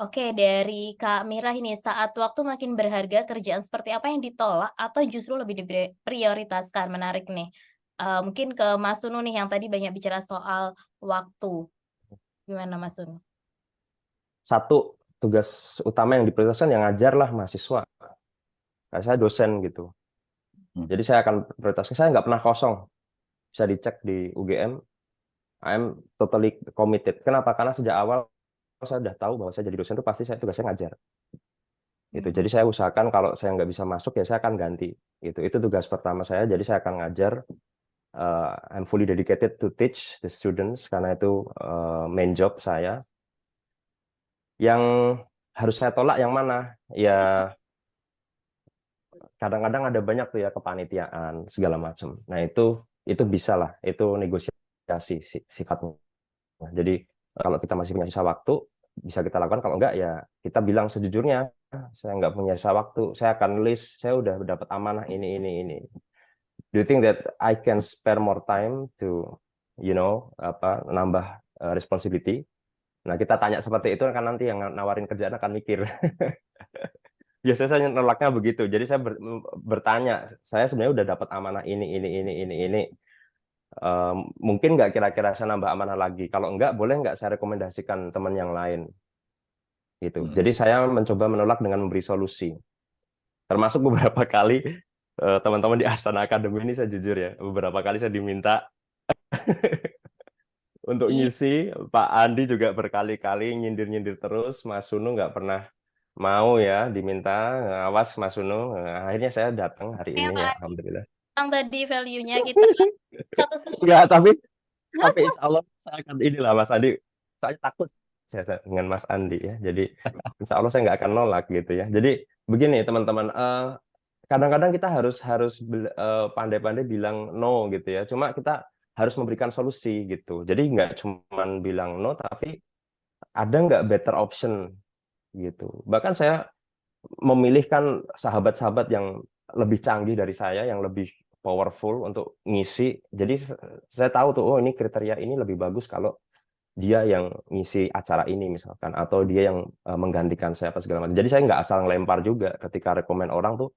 Oke, dari Kak Mira ini, saat waktu makin berharga, kerjaan seperti apa yang ditolak atau justru lebih diprioritaskan? Menarik nih. Mungkin ke Mas Sunu nih yang tadi banyak bicara soal waktu. Gimana Mas Sunu? Satu, tugas utama yang diprioritaskan yang ngajar lah mahasiswa. Kayak saya dosen gitu. Hmm. Jadi saya akan prioritaskan, saya nggak pernah kosong. Bisa dicek di UGM, I'm totally committed. Kenapa? Karena sejak awal saya udah tahu bahwa saya jadi dosen itu pasti saya tugasnya ngajar. Gitu. Jadi Hmm. saya usahakan kalau saya nggak bisa masuk ya saya akan ganti. Gitu. Itu tugas pertama saya. Jadi saya akan ngajar. I'm fully dedicated to teach the students karena itu main job saya. Yang harus saya tolak yang mana? Ya kadang-kadang ada banyak tuh ya kepanitiaan segala macam. Nah itu bisa lah, itu negosiasi sifatnya. Jadi kalau kita masih punya sisa waktu bisa kita lakukan. Kalau enggak ya kita bilang sejujurnya saya nggak punya sisa waktu. Saya akan list, saya udah dapat amanah ini. Do you think that I can spare more time to, nambah responsibility? Nah kita tanya seperti itu kan nanti yang nawarin kerjaan akan mikir. Biasanya saya nolaknya begitu. Jadi saya bertanya, saya sebenarnya udah dapat amanah ini. Mungkin nggak kira-kira saya nambah amanah lagi? Kalau enggak, boleh nggak saya rekomendasikan teman yang lain? Gitu. Hmm. Jadi saya mencoba menolak dengan memberi solusi. Termasuk beberapa kali teman-teman di Asana Academy ini saya jujur ya, beberapa kali saya diminta untuk Iya. ngisi. Pak Andi juga berkali-kali nyindir-nyindir terus. Mas Sunu nggak pernah mau ya diminta, awas Mas Sunu. Akhirnya saya datang hari Ya, ini ya, Kak, alhamdulillah. yang tadi value-nya kita satu sama. Enggak, tapi insya Allah saya akan inilah Mas Andi. Saya takut dengan Mas Andi ya. Jadi insya Allah saya nggak akan nolak gitu ya. Jadi begini teman-teman, kadang-kadang kita harus harus pandai-pandai bilang no gitu ya. Cuma kita harus memberikan solusi gitu. Jadi nggak cuma bilang no, tapi ada nggak better option gitu. Bahkan saya memilihkan sahabat-sahabat yang lebih canggih dari saya, yang lebih powerful untuk ngisi. Jadi saya tahu tuh, oh ini kriteria ini lebih bagus kalau dia yang ngisi acara ini misalkan, atau dia yang menggantikan saya apa segala macam. Jadi saya nggak asal ngelempar juga ketika rekomend orang tuh,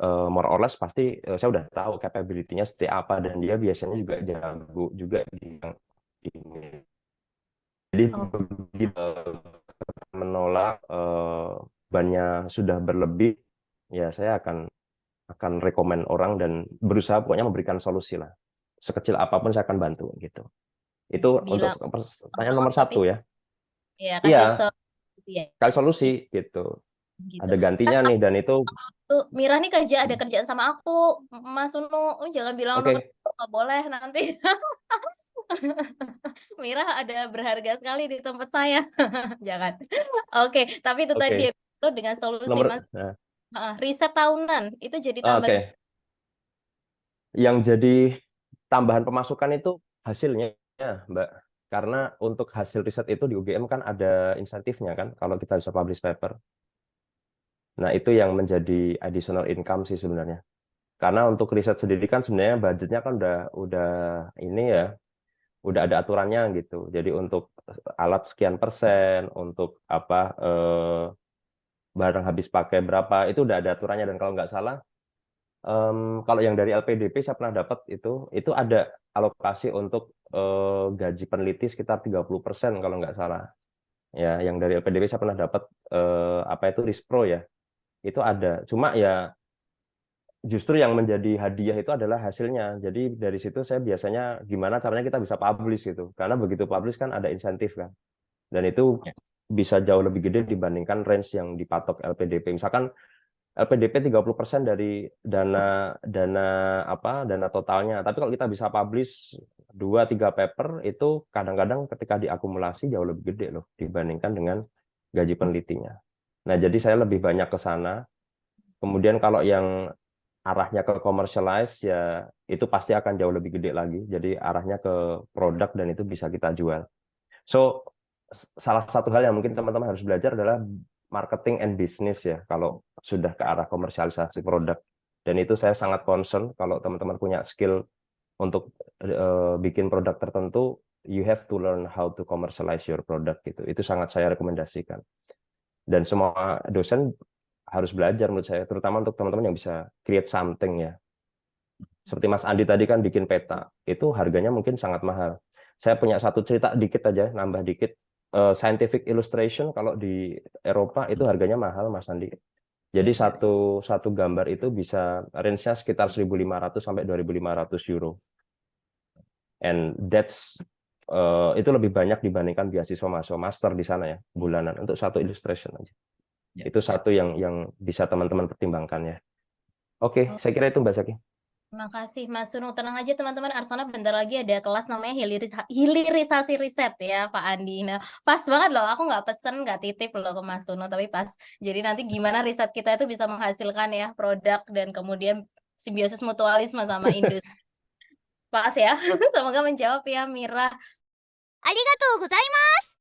more or less pasti saya udah tahu capability-nya seperti apa dan dia biasanya juga jago juga di yang ini. Jadi Oh, begitu menolak bannya sudah berlebih, ya saya akan rekomen orang dan berusaha pokoknya memberikan solusi lah. Sekecil apapun saya akan bantu gitu. Itu untuk bilang pertanyaan no, nomor tapi satu ya. ya kasih Iya, solusi ya. kali solusi Iya, gitu. gitu. Ada gantinya nih dan itu Tuh, Mira nih ada kerjaan sama aku, Mas Sunu. Jangan bilang no, oke, nggak boleh nanti. Mira ada berharga sekali di tempat saya. Jangan. Oke, tapi itu tadi oke. ya, itu dengan solusi Mas. Nomor nah, Riset tahunan itu jadi tambah. oke. Yang jadi tambahan pemasukan itu hasilnya, Mbak. Karena untuk hasil riset itu di UGM kan ada insentifnya kan kalau kita bisa publish paper. Nah, itu yang menjadi additional income sih sebenarnya. Karena untuk riset sendiri kan sebenarnya budgetnya kan udah ini ya, udah ada aturannya gitu. Jadi untuk alat sekian persen, untuk apa barang habis pakai berapa, itu udah ada aturannya dan kalau nggak salah, kalau yang dari LPDP saya pernah dapat itu ada alokasi untuk gaji peneliti sekitar 30% kalau nggak salah. Ya, yang dari LPDP saya pernah dapat apa itu Rispro ya. Itu ada. Cuma ya justru yang menjadi hadiah itu adalah hasilnya. Jadi dari situ saya biasanya gimana caranya kita bisa publish gitu. Karena begitu publish kan ada insentif kan. Dan itu Ya. bisa jauh lebih gede dibandingkan range yang dipatok LPDP. Misalkan LPDP 30% dari dana dana totalnya. Tapi kalau kita bisa publish 2-3 paper itu kadang-kadang ketika diakumulasi jauh lebih gede loh dibandingkan dengan gaji penelitinya. Nah, jadi saya lebih banyak ke sana. Kemudian kalau yang arahnya ke commercialize ya itu pasti akan jauh lebih gede lagi. Jadi arahnya ke produk dan itu bisa kita jual. So salah satu hal yang mungkin teman-teman harus belajar adalah marketing and business ya kalau sudah ke arah komersialisasi produk. Dan itu saya sangat concern kalau teman-teman punya skill untuk bikin produk tertentu, you have to learn how to commercialize your product gitu. Itu sangat saya rekomendasikan. Dan semua dosen harus belajar menurut saya, terutama untuk teman-teman yang bisa create something ya. Seperti Mas Andi tadi kan bikin peta, itu harganya mungkin sangat mahal. Saya punya satu cerita dikit aja, nambah dikit. Scientific illustration kalau di Eropa itu harganya mahal, Mas Andi. Jadi satu gambar itu bisa range-nya sekitar 1.500 sampai 2.500 euro. And that's itu lebih banyak dibandingkan beasiswa mahasiswa master di sana ya, bulanan untuk satu illustration aja. Itu satu yang bisa teman-teman pertimbangkan ya. Oke, saya kira itu Mbak Zaki. Terima kasih Mas Sunu. Tenang aja teman-teman, Arsona bentar lagi ada kelas namanya hilirisasi riset ya Pak Andi. Nah, pas banget loh, aku nggak pesen, nggak titip loh ke Mas Sunu, tapi pas. Jadi nanti gimana riset kita itu bisa menghasilkan ya produk dan kemudian simbiosis mutualisme sama industri. Pas ya, semoga menjawab ya Mira. ありがとうございます。